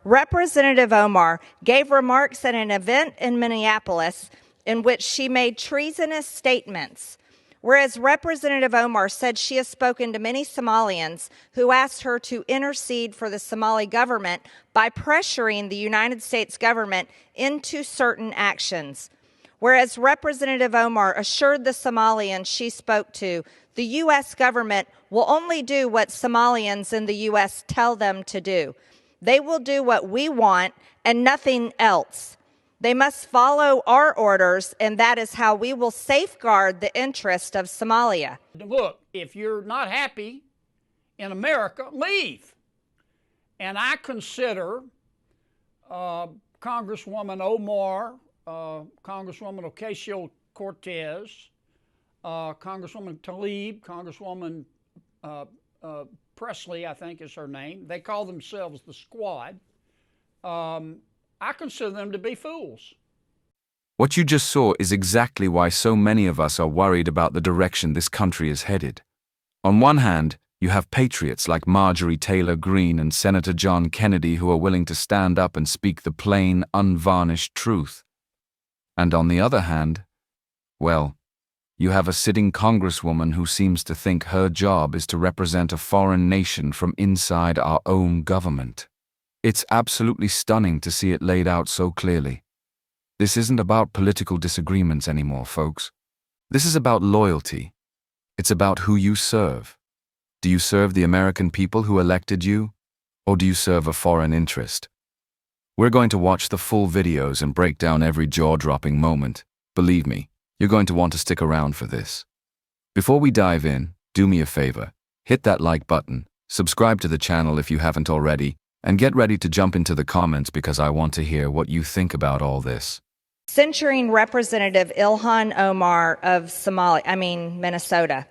Representative Omar gave remarks at an event in Minneapolis in which she made treasonous statements. Whereas Representative Omar said she has spoken to many Somalians who asked her to intercede for the Somali government by pressuring the United States government into certain actions. Whereas Representative Omar assured the Somalians she spoke to, the U.S. government will only do what Somalians in the U.S. tell them to do. They will do what we want and nothing else. They must follow our orders, and that is how we will safeguard the interest of Somalia. Look, if you're not happy in America, leave. And I consider Congresswoman Omar, Congresswoman Ocasio-Cortez, Congresswoman Tlaib, Congresswoman Presley, I think is her name. They call themselves the Squad. I consider them to be fools. What you just saw is exactly why so many of us are worried about the direction this country is headed. On one hand, you have patriots like Marjorie Taylor Greene and Senator John Kennedy who are willing to stand up and speak the plain, unvarnished truth. And on the other hand, well, you have a sitting congresswoman who seems to think her job is to represent a foreign nation from inside our own government. It's absolutely stunning to see it laid out so clearly. This isn't about political disagreements anymore, folks. This is about loyalty. It's about who you serve. Do you serve the American people who elected you, or do you serve a foreign interest? We're going to watch the full videos and break down every jaw-dropping moment. Believe me, you're going to want to stick around for this. Before we dive in, do me a favor, hit that like button, subscribe to the channel if you haven't already, and get ready to jump into the comments because I want to hear what you think about all this. Censuring Representative Ilhan Omar of Minnesota.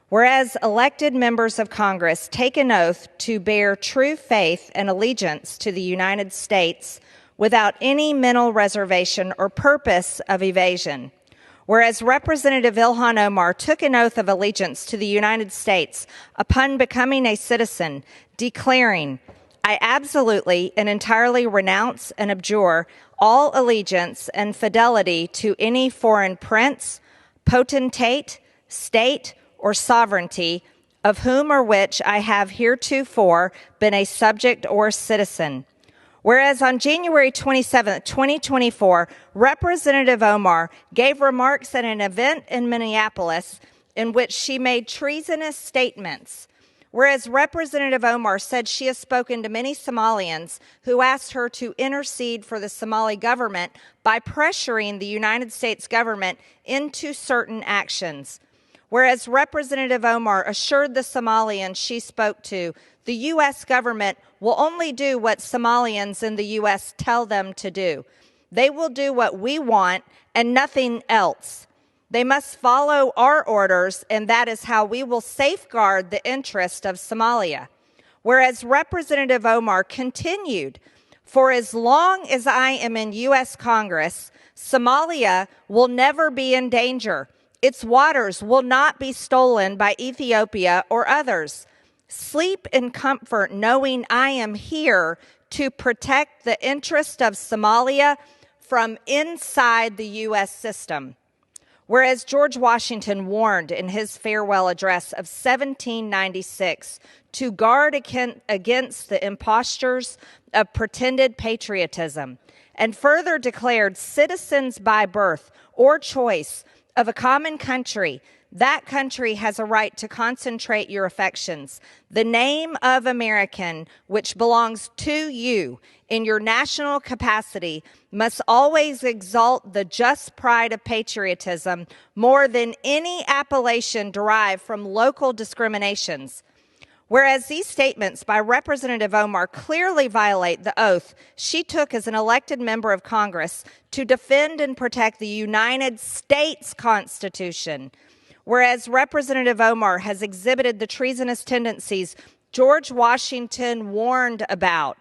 Whereas elected members of Congress take an oath to bear true faith and allegiance to the United States without any mental reservation or purpose of evasion. Whereas Representative Ilhan Omar took an oath of allegiance to the United States upon becoming a citizen, declaring, "I absolutely and entirely renounce and abjure all allegiance and fidelity to any foreign prince, potentate, state, or sovereignty, of whom or which I have heretofore been a subject or citizen." Whereas on January 27, 2024, Representative Omar gave remarks at an event in Minneapolis in which she made treasonous statements. Whereas Representative Omar said she has spoken to many Somalians who asked her to intercede for the Somali government by pressuring the United States government into certain actions. Whereas Representative Omar assured the Somalians she spoke to, the U.S. government will only do what Somalians in the U.S. tell them to do. They will do what we want and nothing else. They must follow our orders, and that is how we will safeguard the interest of Somalia. Whereas Representative Omar continued, "For as long as I am in U.S. Congress, Somalia will never be in danger. Its waters will not be stolen by Ethiopia or others. Sleep in comfort knowing I am here to protect the interest of Somalia from inside the U.S. system." Whereas George Washington warned in his farewell address of 1796 to guard against the impostures of pretended patriotism, and further declared citizens by birth or choice of a common country, that country has a right to concentrate your affections. The name of American, which belongs to you in your national capacity, must always exalt the just pride of patriotism more than any appellation derived from local discriminations. Whereas these statements by Representative Omar clearly violate the oath she took as an elected member of Congress to defend and protect the United States Constitution. Whereas Representative Omar has exhibited the treasonous tendencies George Washington warned about,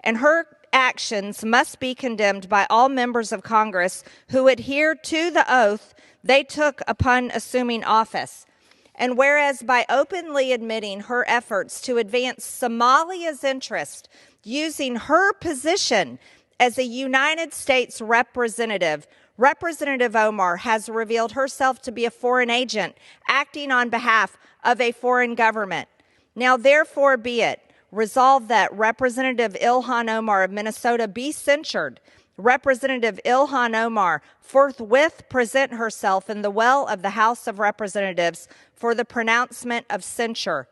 and her actions must be condemned by all members of Congress who adhere to the oath they took upon assuming office. And whereas by openly admitting her efforts to advance Somalia's interest using her position as a United States representative. Representative Omar has revealed herself to be a foreign agent acting on behalf of a foreign government. Now, therefore, be it resolved that Representative Ilhan Omar of Minnesota be censured. Representative Ilhan Omar forthwith present herself in the well of the House of Representatives for the pronouncement of censure.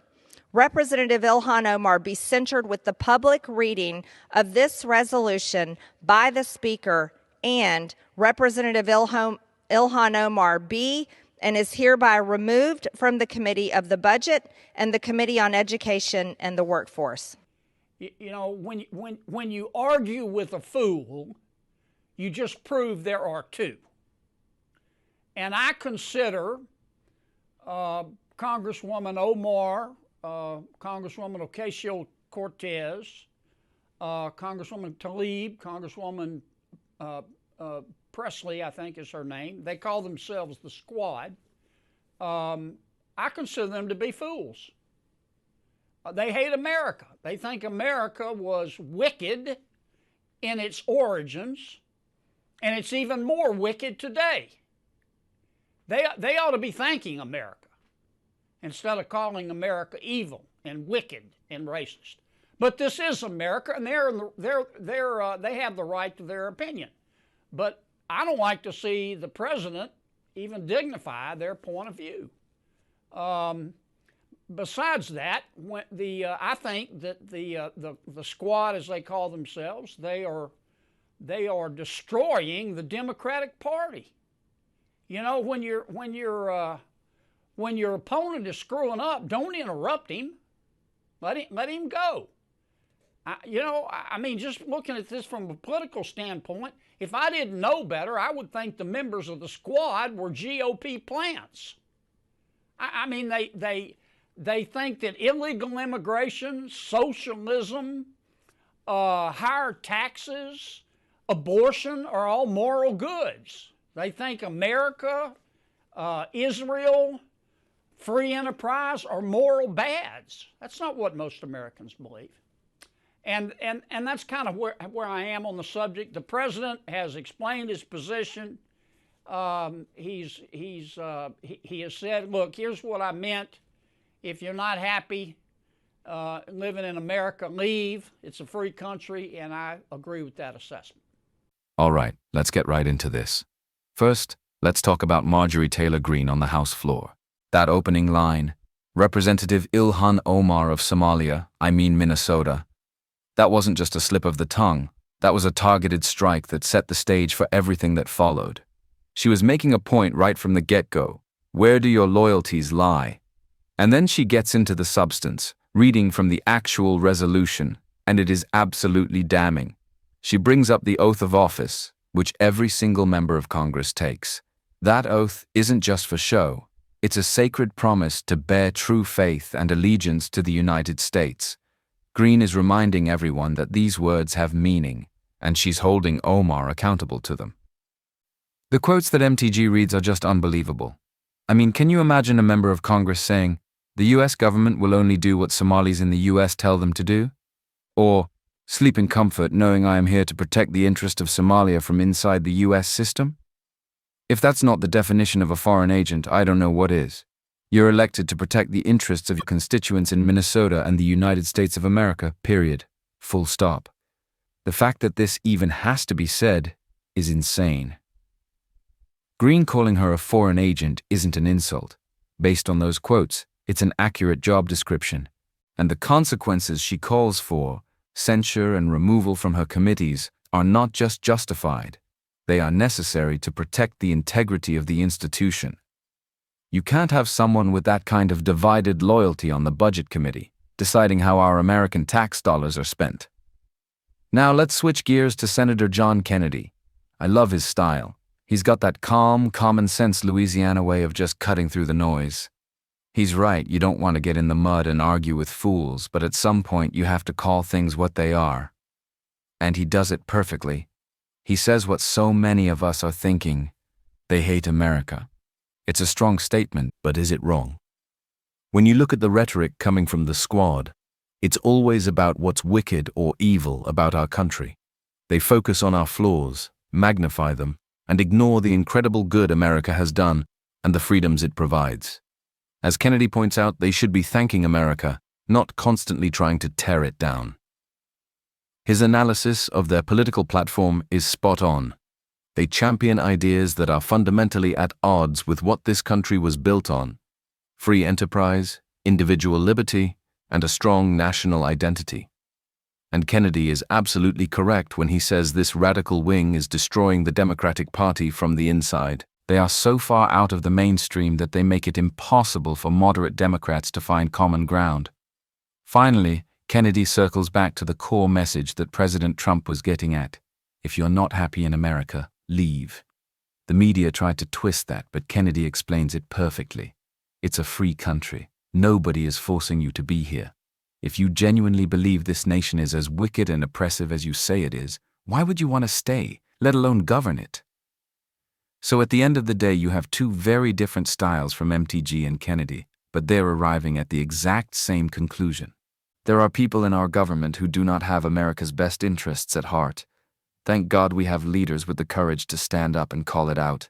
Representative Ilhan Omar be censured with the public reading of this resolution by the Speaker, and Representative Ilhan Omar be and is hereby removed from the Committee of the Budget and the Committee on Education and the Workforce. You know, when you argue with a fool, you just prove there are two. And I consider Congresswoman Omar, Congresswoman Ocasio-Cortez, Congresswoman Tlaib, Congresswoman Presley, I think is her name. They call themselves the Squad. I consider them to be fools. They hate America. They think America was wicked in its origins, and it's even more wicked today. They ought to be thanking America instead of calling America evil and wicked and racist. But this is America, and they have the right to their opinion. But I don't like to see the president even dignify their point of view. Besides that, I think that the Squad, as they call themselves, they are destroying the Democratic Party. You know, when your opponent is screwing up, don't interrupt him. Let him go. I mean, just looking at this from a political standpoint, if I didn't know better, I would think the members of the Squad were GOP plants. I mean, they think that illegal immigration, socialism, higher taxes, abortion are all moral goods. They think America, Israel, free enterprise are moral bads. That's not what most Americans believe. And that's kind of where I am on the subject. The president has explained his position. He has said, look, here's what I meant. If you're not happy living in America, leave. It's a free country, and I agree with that assessment. All right, let's get right into this. First, let's talk about Marjorie Taylor Greene on the House floor. That opening line, Representative Ilhan Omar of Minnesota. That wasn't just a slip of the tongue. That was a targeted strike that set the stage for everything that followed. She was making a point right from the get-go. Where do your loyalties lie? And then she gets into the substance, reading from the actual resolution, and it is absolutely damning. She brings up the oath of office, which every single member of Congress takes. That oath isn't just for show. It's a sacred promise to bear true faith and allegiance to the United States. Greene is reminding everyone that these words have meaning, and she's holding Omar accountable to them. The quotes that MTG reads are just unbelievable. I mean, can you imagine a member of Congress saying, the US government will only do what Somalis in the US tell them to do? Or, sleep in comfort knowing I am here to protect the interest of Somalia from inside the US system? If that's not the definition of a foreign agent, I don't know what is. You're elected to protect the interests of your constituents in Minnesota and the United States of America, period. Full stop. The fact that this even has to be said is insane. Greene calling her a foreign agent isn't an insult. Based on those quotes, it's an accurate job description. And the consequences she calls for, censure and removal from her committees, are not just justified. They are necessary to protect the integrity of the institution. You can't have someone with that kind of divided loyalty on the Budget Committee, deciding how our American tax dollars are spent. Now let's switch gears to Senator John Kennedy. I love his style. He's got that calm, common-sense Louisiana way of just cutting through the noise. He's right, you don't want to get in the mud and argue with fools, but at some point you have to call things what they are. And he does it perfectly. He says what so many of us are thinking. They hate America. It's a strong statement, but is it wrong? When you look at the rhetoric coming from the Squad, It's always about what's wicked or evil about our country. They focus on our flaws, magnify them, and ignore the incredible good America has done and the freedoms it provides. As Kennedy points out, they should be thanking America, not constantly trying to tear it down. His analysis of their political platform is spot on. They champion ideas that are fundamentally at odds with what this country was built on: free enterprise, individual liberty, and a strong national identity. And Kennedy is absolutely correct when he says this radical wing is destroying the Democratic Party from the inside. They are so far out of the mainstream that they make it impossible for moderate Democrats to find common ground. Finally, Kennedy circles back to the core message that President Trump was getting at: if you're not happy in America, leave. The media tried to twist that, but Kennedy explains it perfectly. It's a free country. Nobody is forcing you to be here. If you genuinely believe this nation is as wicked and oppressive as you say it is, why would you want to stay, let alone govern it? So at the end of the day, you have two very different styles from MTG and Kennedy, but they're arriving at the exact same conclusion. There are people in our government who do not have America's best interests at heart. Thank God we have leaders with the courage to stand up and call it out.